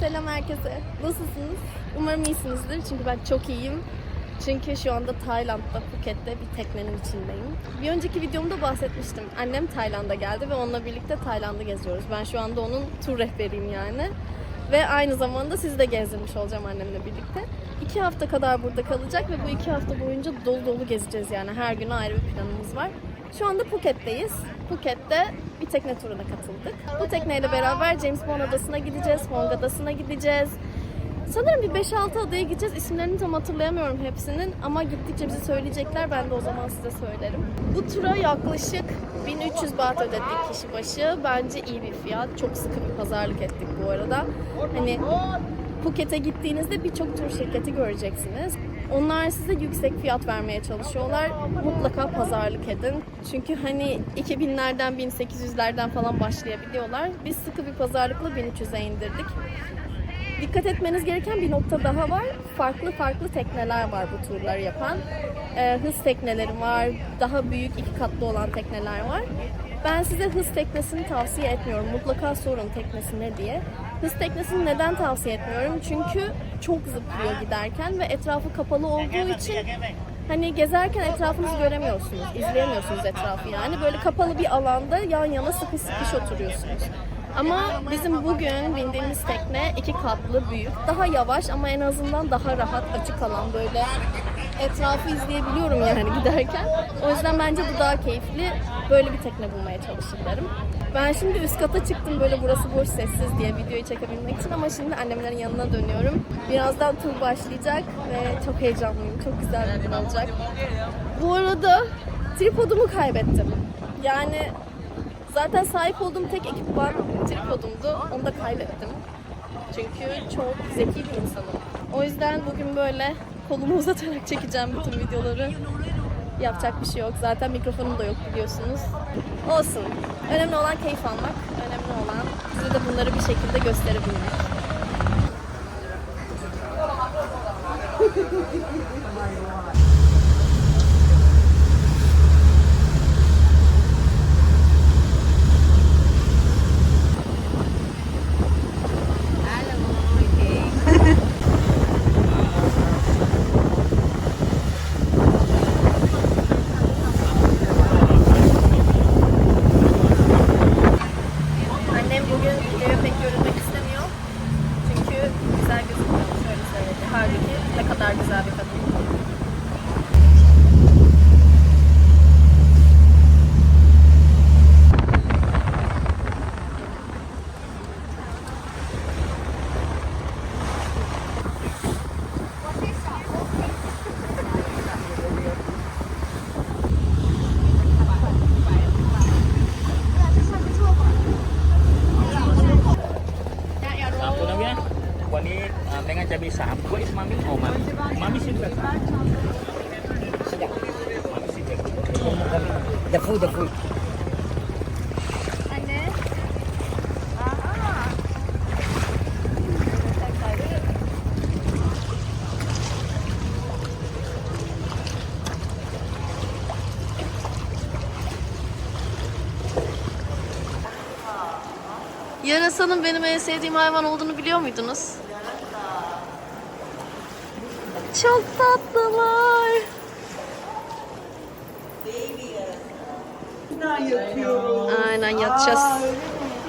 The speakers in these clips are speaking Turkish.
Selam herkese. Nasılsınız? Umarım iyisinizdir. Çünkü ben çok iyiyim. Çünkü şu anda Tayland'da, Phuket'te bir teknenin içindeyim. Bir önceki videomda bahsetmiştim. Annem Tayland'a geldi ve onunla birlikte Tayland'ı geziyoruz. Ben şu anda onun tur rehberiyim yani. Ve aynı zamanda sizi de gezdirmiş olacağım annemle birlikte. 2 hafta kadar burada kalacak ve bu 2 hafta boyunca dolu dolu gezeceğiz yani. Her gün ayrı bir planımız var. Şu anda Phuket'teyiz. Phuket'te bir tekne turuna katıldık. Bu tekneyle beraber James Bond Adası'na gideceğiz, Hong Adası'na gideceğiz. Sanırım bir 5-6 adaya gideceğiz. İsimlerini tam hatırlayamıyorum hepsinin ama gittikçe bize söyleyecekler. Ben de o zaman size söylerim. Bu tura yaklaşık 1300 baht ödedik kişi başı. Bence iyi bir fiyat. Çok sıkı bir pazarlık ettik bu arada. Hani Phuket'e gittiğinizde birçok tur şirketi göreceksiniz. Onlar size yüksek fiyat vermeye çalışıyorlar. Mutlaka pazarlık edin. Çünkü hani 2000'lerden 1800'lerden falan başlayabiliyorlar. Biz sıkı bir pazarlıkla 1300'e indirdik. Dikkat etmeniz gereken bir nokta daha var. Farklı farklı tekneler var bu turları yapan. Hız tekneleri var, daha büyük 2 katlı olan tekneler var. Ben size hız teknesini tavsiye etmiyorum. Mutlaka sorun teknesi ne diye. Hız teknesini neden tavsiye etmiyorum? Çünkü çok zıplıyor giderken ve etrafı kapalı olduğu için hani gezerken etrafınızı göremiyorsunuz, izleyemiyorsunuz etrafı yani. Böyle kapalı bir alanda yan yana sıkış sıkış oturuyorsunuz. Ama bizim bugün bindiğimiz tekne 2 katlı büyük. Daha yavaş ama en azından daha rahat açık alan böyle etrafı izleyebiliyorum yani giderken. O yüzden bence bu daha keyifli. Böyle bir tekne bulmaya çalışın derim. Ben şimdi üst kata çıktım böyle burası boş sessiz diye videoyu çekebilmek için ama şimdi annemlerin yanına dönüyorum. Birazdan tur başlayacak ve çok heyecanlıyım. Çok güzel bir gün olacak. Bu arada tripodumu kaybettim. Yani zaten sahip olduğum tek ekipman tripodumdu. Onu da kaybettim. Çünkü çok zeki bir insanım. O yüzden bugün böyle kolumu uzatarak çekeceğim bütün videoları. Yapacak bir şey yok. Zaten mikrofonum da yok biliyorsunuz. Olsun. Önemli olan keyif almak. Önemli olan size de bunları bir şekilde gösterebilmek. Güzel bir kadın.วันนี้ในงานจะมี3ถ้วยมามิออกมามิชิมแบบThe food. Anne. Yarasanın benim en sevdiğim hayvan olduğunu biliyor muydunuz? Çok tatlılar. Aynen yatacağız.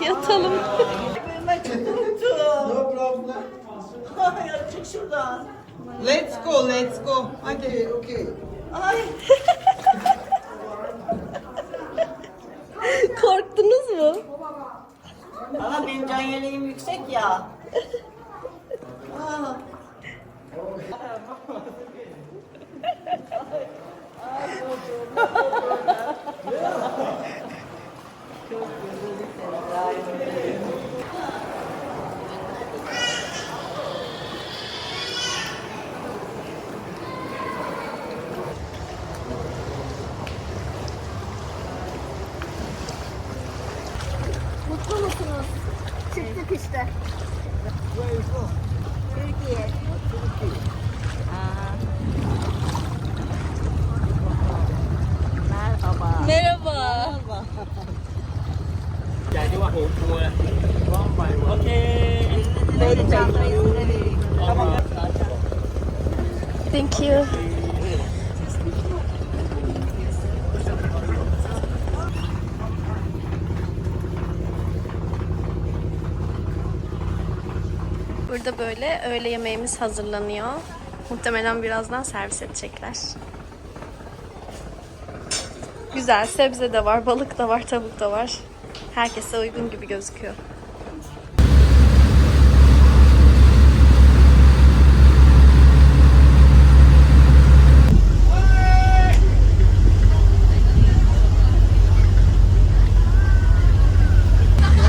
Yatalım. No problem. Çık şuradan. Let's go. Okay. Ay. Korktunuz mu? Ama benim can yeleğim yüksek ya. Aa. Mutlu musunuz? Çıktık işte. Türkiye. Merhaba. Merhaba. Dạ chứ qua hụt chùa. Ok. Şöyle çantayı size vereyim. Thank you. Burada böyle öğle yemeğimiz hazırlanıyor. Muhtemelen birazdan servis edecekler. Güzel, sebze de var, balık da var, tavuk da var. Herkese uygun gibi gözüküyor.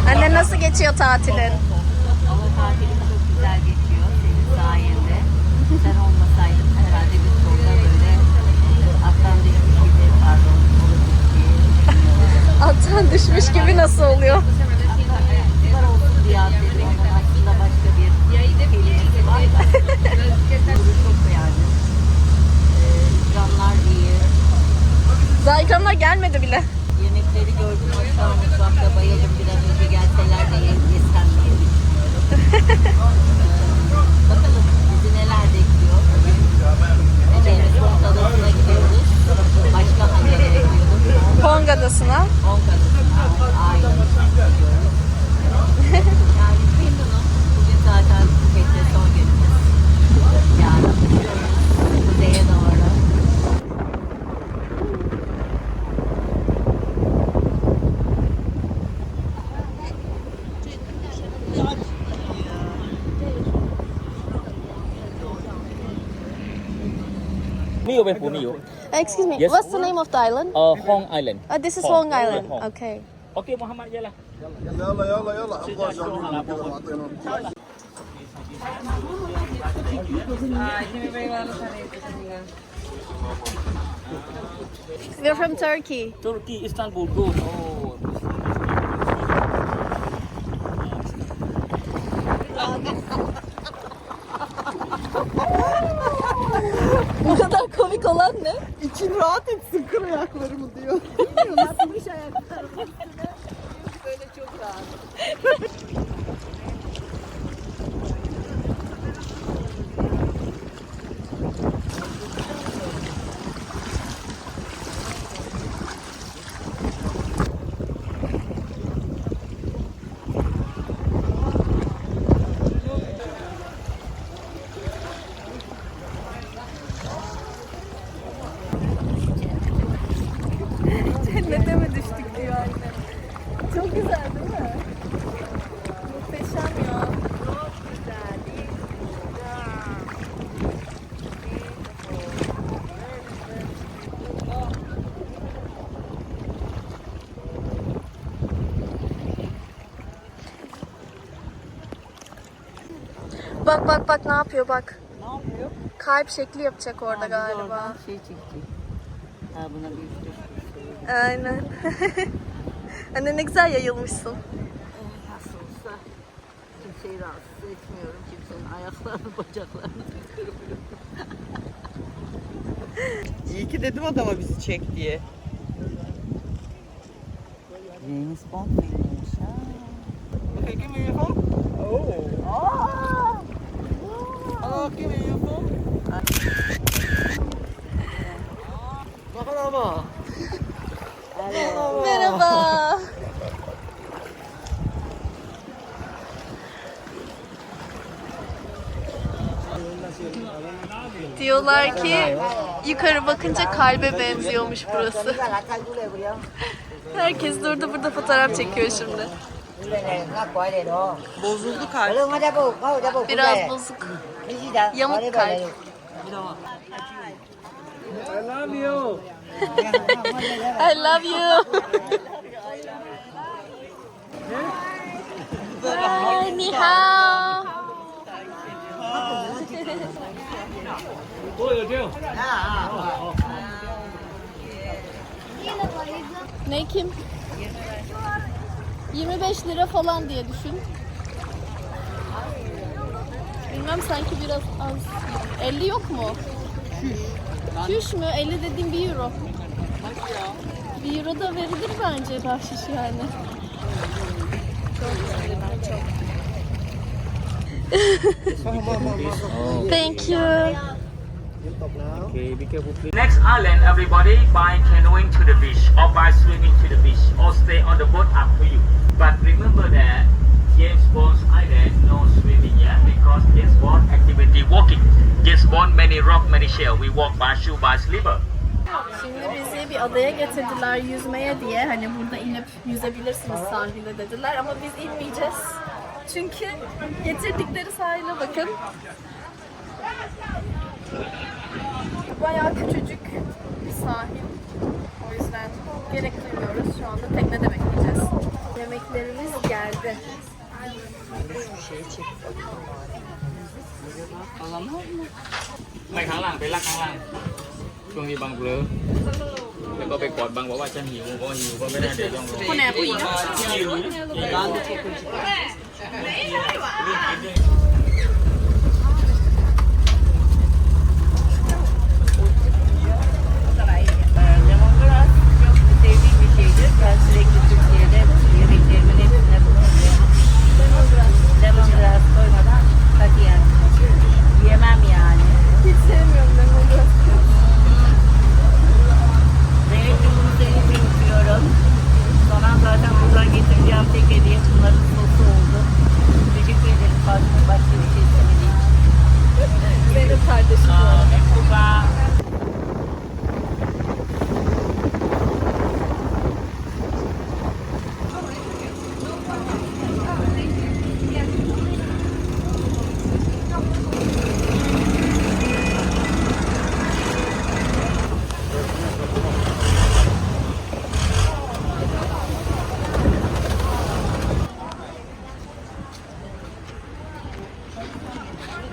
Anne nasıl geçiyor tatilin? Ama tatilim çok güzel geçiyor senin sayende. Sen olmasaydın herhalde biz burada böyle attan düşmüş gibi, pardon, Attan düşmüş gibi nasıl oluyor? Var olsun diye dedim. Onun aslında başka bir kelimesi var da. Bunu çok beğendim. İkramlar iyi. Daha ikramlar gelmedi bile. Yemekleri gördüm, aşağı mutfakta bayıldım. Bir an önce gelseler de yesem diye düşünüyorum. Bakalım bizi neler bekliyor. James Bond adasına gidiyoruz. Başka hangi yere gidiyorduk? Pong Adası'na. Bond adasına. Aynen. Yani memnunum. Bugün zaten Phuket'te son günümüz. Yarın kuzeye doğru. Niอยู่เป็นปูนี่อยู่ Excuse me, Yes. what's the name of the island? Hong Island This is Hong. Hong Island. Hong. Okay. Okey Muhammad je lah يلا يلا يلا ابغى جنبي كذا معطينا We're from Turkey. Turki Istanbul good oh Bu kadar komik olan ne? İçin rahat etsin kır ayaklarımı diyor. Böyle çok rahat. Cennete mi düştük diyor anne. Çok güzel değil mi? Muhteşem ya. Bak bak bak ne yapıyor bak. Ne yapıyor? Kalp şekli yapacak orada galiba. Oradan şey çekecek. Ha buna bir üstü. Aynen. Anne ne güzel yayılmışsın. Nasıl olsa kimseyi rahatsız etmiyorum. Kimsenin ayaklarını, bacaklarını kırmıyorum. İyi ki dedim adama bizi çek diye. James Bond filmiymiş ha. Okay, give me your phone. Hello, give me your phone. Bakın ama. Merhaba. Diyorlar ki yukarı bakınca kalbe benziyormuş burası. Herkes durdu burada fotoğraf çekiyor şimdi. Bozuldu kalp. Biraz bozuk. Yamuk kalp. I love you I love you. Hi, ni hao. Ne kim? 25 lira falan diye düşün. Bilmem sanki biraz az. 50 yok mu? Şuş mü? 50 dediğim 1 euro. 1 euro da verilir bence bahşiş yani. Çok güzeller çok. Thank you. Okay, be careful please. Next island, everybody, by canoeing to the beach or by swimming to the beach or stay on the boat up to you. But remember that James Bond's island no swimming, yeah, because James Bond activity walking. James Bond many rock, many shell. We walk by shoe, by slipper. Şimdi bizi bir adaya getirdiler yüzmeye diye. Hani burada inip yüzebilirsiniz sahilde dediler ama biz inmeyeceğiz. Çünkü getirdikleri sahile bakın. Bayağı küçücük bir sahil. O yüzden gerek duymuyoruz. Şu anda teknede bekleyeceğiz. Yemeklerimiz geldi. Màyข้างหลังไปลากข้างหลังช่วงนี้บังเบลอแล้วก็ไปกอดบังบอกว่าฉันหิวก็หิวก็ไม่ได้เดี๋ยวต้องรอ Bu ne bu iyi?หิว Ben de çok acıktım. Lemongrass çok sevdiğim bir şeydir. Ben sürekli Türkiye'de yemeklerimin hepsine bulunuyorum. Lemongrass koymadan katiyen yemem yani. Hiç sevmiyorum lemongrass. Zeynep'cim bunu senin için istiyorum. Sana zaten buradan getireceğim tek hediye bunların sosu oldu. Teşekkür ederim. Başka bir şey istemediğim için. Benim kardeşim bu arada.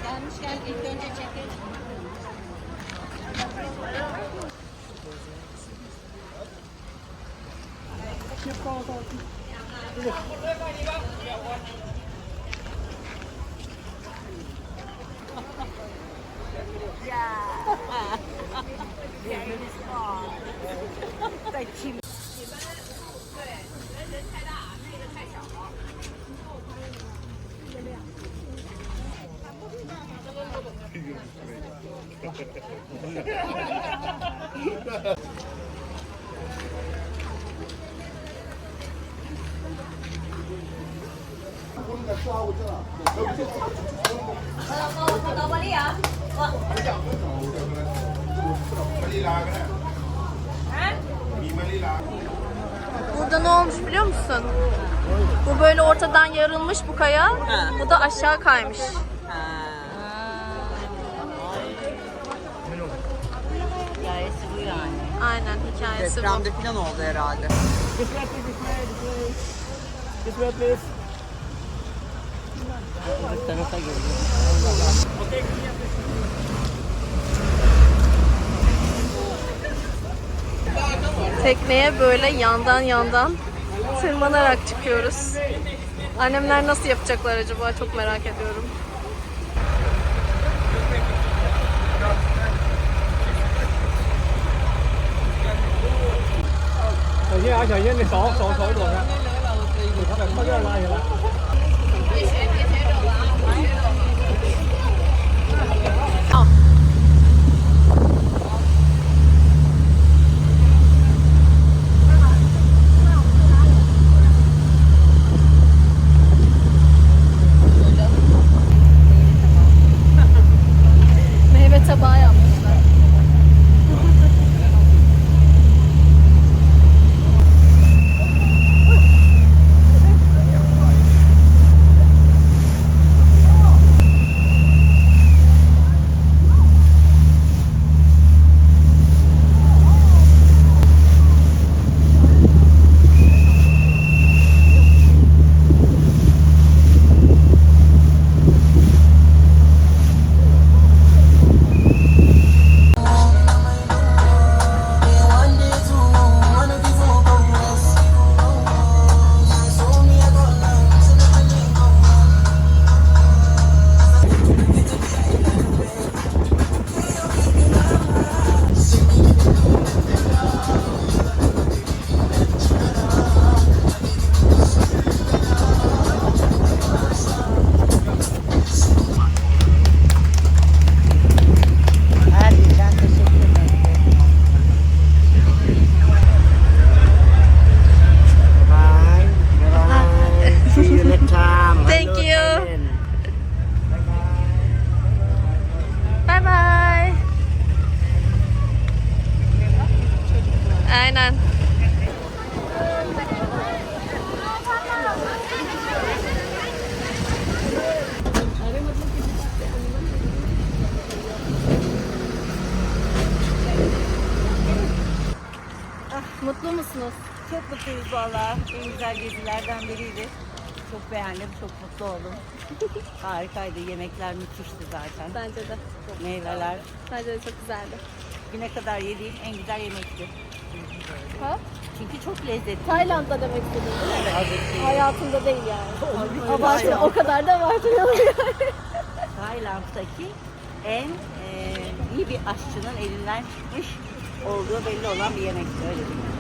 Gelmişken ilk önce çekelim. Burada ne olmuş biliyor musun? Bu böyle ortadan yarılmış bu kaya. Bu da aşağı kaymış. Hikayesi bu yani. Aynen hikayesi bu. Depremde falan oldu herhalde. Bu tarafa geliyor. Tekneye böyle yandan tırmanarak çıkıyoruz. Annemler nasıl yapacaklar acaba çok merak ediyorum. Meyve tabağı yapmışlar. Çok mutluyuz valla. En güzel gezilerden biriydi. Çok beğendim, çok mutlu oldum. Harikaydı. Yemekler müthişti zaten. Bence de. Meyveler. Bence de çok güzeldi. Güne kadar yediğim en güzel yemekti. Ha? Çünkü çok lezzetli. Tayland'da demek istedim değil mi? Evet. Hayatımda değil yani. Tabii. Abartı, o kadar da abartmayalım yani. Tayland'daki en iyi bir aşçının elinden çıkmış olduğu belli olan bir yemekti öyle diyeyim.